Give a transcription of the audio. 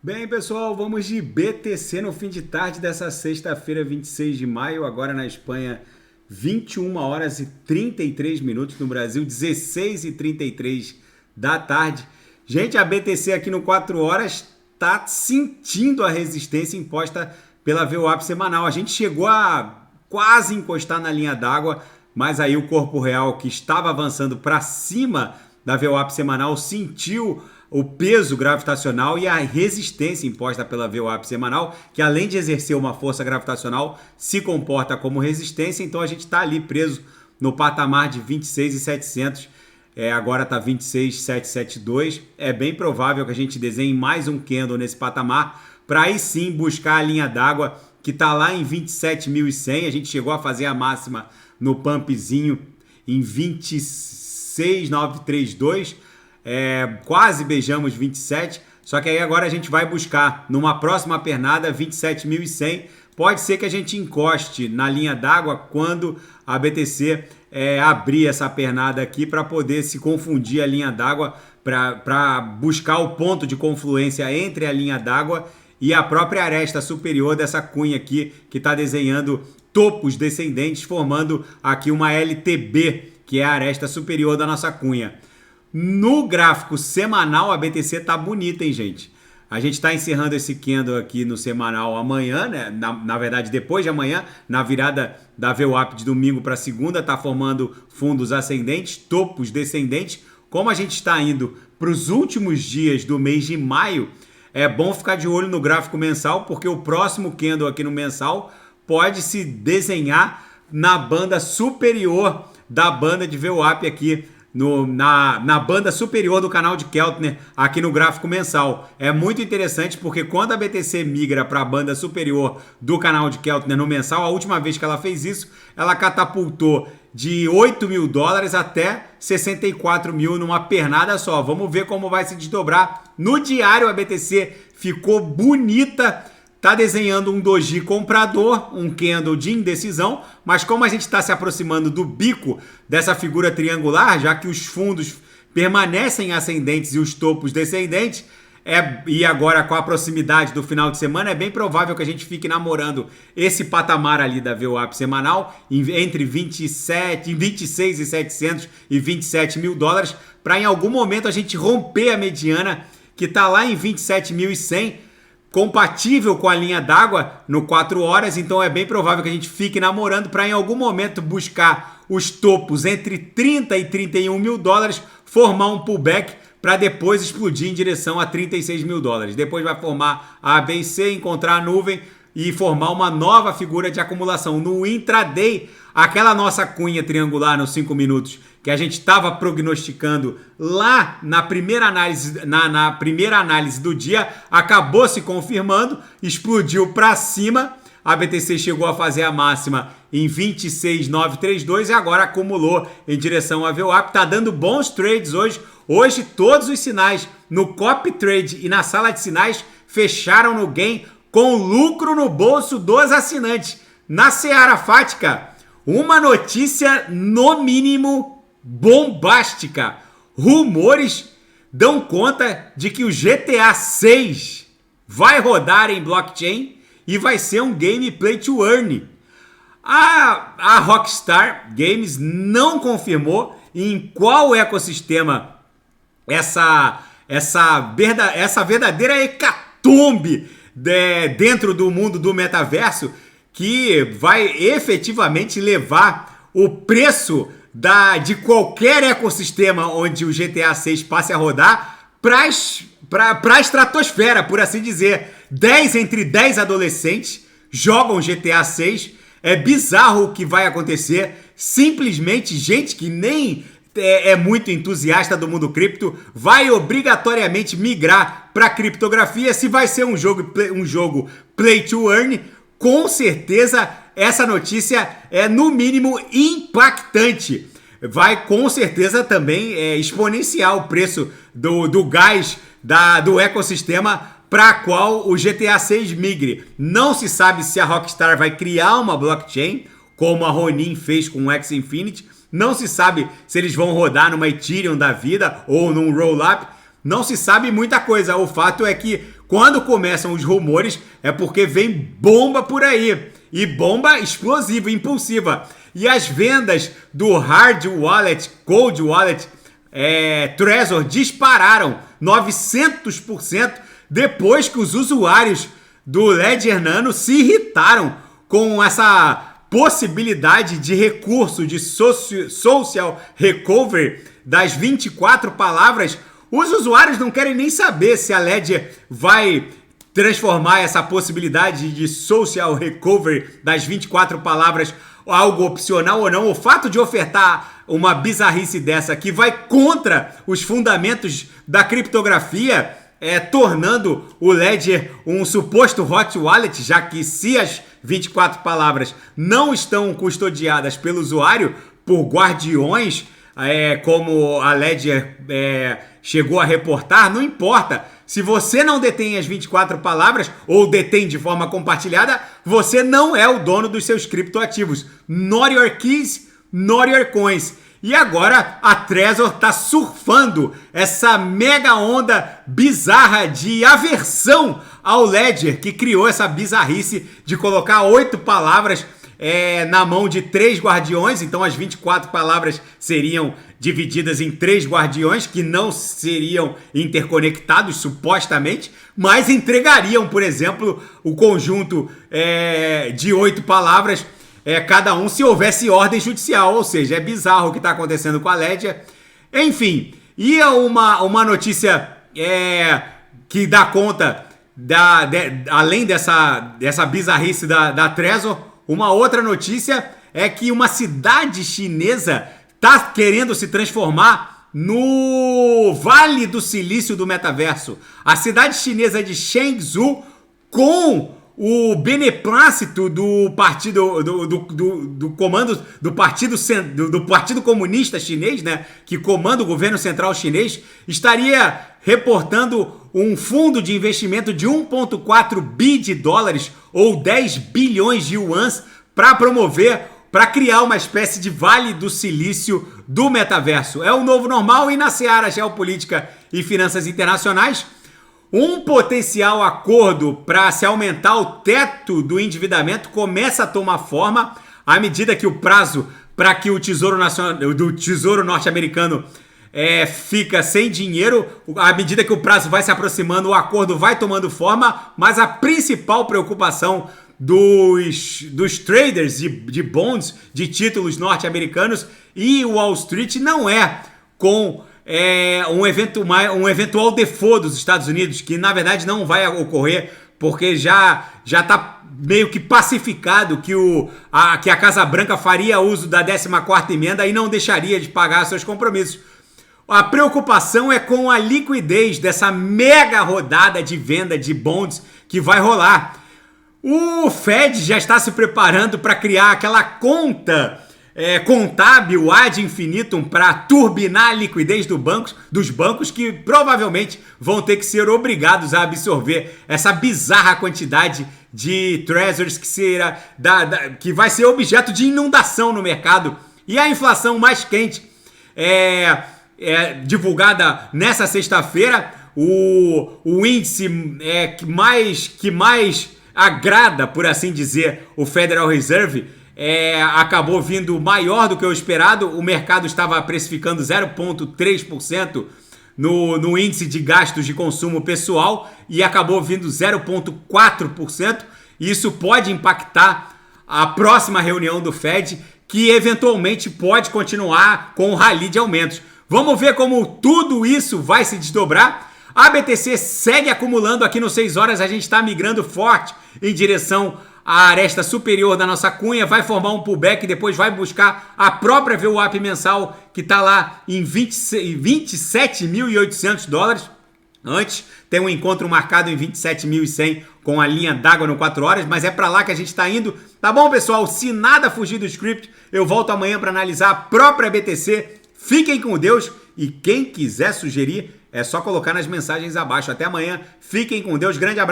Bem, pessoal, vamos de BTC no fim de tarde dessa sexta-feira, 26 de maio, agora na Espanha, 21 horas e 33 minutos, no Brasil, 16 e 33 da tarde. Gente, a BTC aqui no 4 horas está sentindo a resistência imposta pela VWAP semanal. A gente chegou a quase encostar na linha d'água, mas aí o corpo real que estava avançando para cima da VWAP semanal sentiu o peso gravitacional e a resistência imposta pela VWAP semanal, que além de exercer uma força gravitacional, se comporta como resistência, então a gente está ali preso no patamar de 26.700, agora está 26.772, é bem provável que a gente desenhe mais um candle nesse patamar, para aí sim buscar a linha d'água, que está lá em 27.100, a gente chegou a fazer a máxima no pumpzinho em 26.932, quase beijamos 27, só que aí agora a gente vai buscar numa próxima pernada 27.100. Pode ser que a gente encoste na linha d'água quando a BTC abrir essa pernada aqui para poder se confundir a linha d'água, para buscar o ponto de confluência entre a linha d'água e a própria aresta superior dessa cunha aqui, que está desenhando topos descendentes, formando aqui uma LTB, que é a aresta superior da nossa cunha. No gráfico semanal, a BTC tá bonita, hein, gente? A gente está encerrando esse candle aqui no semanal amanhã, né? Na verdade, depois de amanhã, na virada da VWAP de domingo para segunda, tá formando fundos ascendentes, topos descendentes. Como a gente está indo para os últimos dias do mês de maio, é bom ficar de olho no gráfico mensal, porque o próximo candle aqui no mensal pode se desenhar na banda superior da banda de VWAP aqui, na banda superior do canal de Keltner aqui no gráfico mensal. É muito interessante porque quando a BTC migra para a banda superior do canal de Keltner no mensal, a última vez que ela fez isso, ela catapultou de 8 mil dólares até 64 mil numa pernada só. Vamos ver como vai se desdobrar. No diário a BTC ficou bonita, tá desenhando um doji comprador, um candle de indecisão, mas como a gente está se aproximando do bico dessa figura triangular, já que os fundos permanecem ascendentes e os topos descendentes, e agora com a proximidade do final de semana, é bem provável que a gente fique namorando esse patamar ali da VWAP semanal, entre 26.700 e 27 mil dólares, para em algum momento a gente romper a mediana, que está lá em 27.100, compatível com a linha d'água no 4 horas, então é bem provável que a gente fique namorando para em algum momento buscar os topos entre 30 e 31 mil dólares, formar um pullback para depois explodir em direção a 36 mil dólares. Depois vai formar a B e C, encontrar a nuvem e formar uma nova figura de acumulação. No intraday, aquela nossa cunha triangular nos 5 minutos que a gente estava prognosticando lá na primeira análise, na primeira análise do dia, acabou se confirmando, explodiu para cima, a BTC chegou a fazer a máxima em 26.932 e agora acumulou em direção à VWAP, está dando bons trades hoje. Hoje todos os sinais no copy trade e na sala de sinais fecharam no gain com lucro no bolso dos assinantes. Na Seara Fática, uma notícia no mínimo bombástica. Rumores dão conta de que o GTA 6 vai rodar em blockchain e vai ser um game play to earn. A Rockstar Games não confirmou em qual ecossistema essa verdadeira hecatombe dentro do mundo do metaverso que vai efetivamente levar o preço de qualquer ecossistema onde o GTA 6 passe a rodar para a estratosfera, por assim dizer. 10 entre 10 adolescentes jogam GTA 6. É bizarro o que vai acontecer. Simplesmente gente que nem é muito entusiasta do mundo cripto vai obrigatoriamente migrar para criptografia. Se vai ser um jogo play to earn, com certeza essa notícia é no mínimo impactante. Vai com certeza também exponenciar o preço do gás do ecossistema para qual o GTA 6 migre. Não se sabe se a Rockstar vai criar uma blockchain, como a Ronin fez com o Axie Infinity. Não se sabe se eles vão rodar numa Ethereum da vida ou num Rollup. Não se sabe muita coisa. O fato é que Quando começam os rumores, é porque vem bomba por aí. E bomba explosiva, impulsiva. E as vendas do Hard Wallet, Cold Wallet, Trezor dispararam 900% depois que os usuários do Ledger Nano se irritaram com essa possibilidade de recurso de social recovery das 24 palavras. Os usuários não querem nem saber se a Ledger vai transformar essa possibilidade de social recovery das 24 palavras algo opcional ou não. O fato de ofertar uma bizarrice dessa que vai contra os fundamentos da criptografia, tornando o Ledger um suposto hot wallet, já que se as 24 palavras não estão custodiadas pelo usuário por guardiões, como a Ledger chegou a reportar, não importa. Se você não detém as 24 palavras ou detém de forma compartilhada, você não é o dono dos seus criptoativos. Not your keys, not your coins. E agora a Trezor está surfando essa mega onda bizarra de aversão ao Ledger, que criou essa bizarrice de colocar 8 palavras na mão de 3 guardiões. Então as 24 palavras seriam divididas em 3 guardiões que não seriam interconectados, supostamente, mas entregariam, por exemplo, o conjunto de 8 palavras, cada um, se houvesse ordem judicial. Ou seja, é bizarro o que está acontecendo com a Ledger. Enfim, e uma notícia que dá conta, além dessa bizarrice da Trezor, uma outra notícia é que uma cidade chinesa está querendo se transformar no Vale do Silício do Metaverso. A cidade chinesa de Chengdu, com o beneplácito do partido do comando do Partido Comunista Chinês, né, que comanda o governo central chinês, estaria reportando um fundo de investimento de 1,4 bi de dólares ou 10 bilhões de yuans para criar uma espécie de Vale do Silício do metaverso. É o novo normal. E na seara geopolítica e finanças internacionais, um potencial acordo para se aumentar o teto do endividamento começa a tomar forma à medida que o prazo para que o Tesouro norte-americano fica sem dinheiro. À medida que o prazo vai se aproximando, o acordo vai tomando forma, mas a principal preocupação dos traders de bonds, de títulos norte-americanos e Wall Street não é com um eventual default dos Estados Unidos, que na verdade não vai ocorrer, porque já está meio que pacificado que a Casa Branca faria uso da 14ª emenda e não deixaria de pagar seus compromissos. A preocupação é com a liquidez dessa mega rodada de venda de bonds que vai rolar. O Fed já está se preparando para criar aquela conta contábil ad infinitum para turbinar a liquidez dos bancos, que provavelmente vão ter que ser obrigados a absorver essa bizarra quantidade de treasuries que vai ser objeto de inundação no mercado. E a inflação mais quente divulgada nessa sexta-feira, o índice que mais agrada, por assim dizer, o Federal Reserve, acabou vindo maior do que o esperado. O mercado estava precificando 0,3% no índice de gastos de consumo pessoal e acabou vindo 0,4%. Isso pode impactar a próxima reunião do Fed, que eventualmente pode continuar com o rally de aumentos. Vamos ver como tudo isso vai se desdobrar. A BTC segue acumulando aqui no 6 horas, a gente está migrando forte em direção à aresta superior da nossa cunha, vai formar um pullback e depois vai buscar a própria VWAP mensal, que está lá em 27.800 dólares. Antes tem um encontro marcado em 27.100 com a linha d'água no 4 horas, mas é para lá que a gente está indo. Tá bom, pessoal? Se nada fugir do script, eu volto amanhã para analisar a própria BTC. Fiquem com Deus e quem quiser sugerir é só colocar nas mensagens abaixo. Até amanhã. Fiquem com Deus. Grande abraço.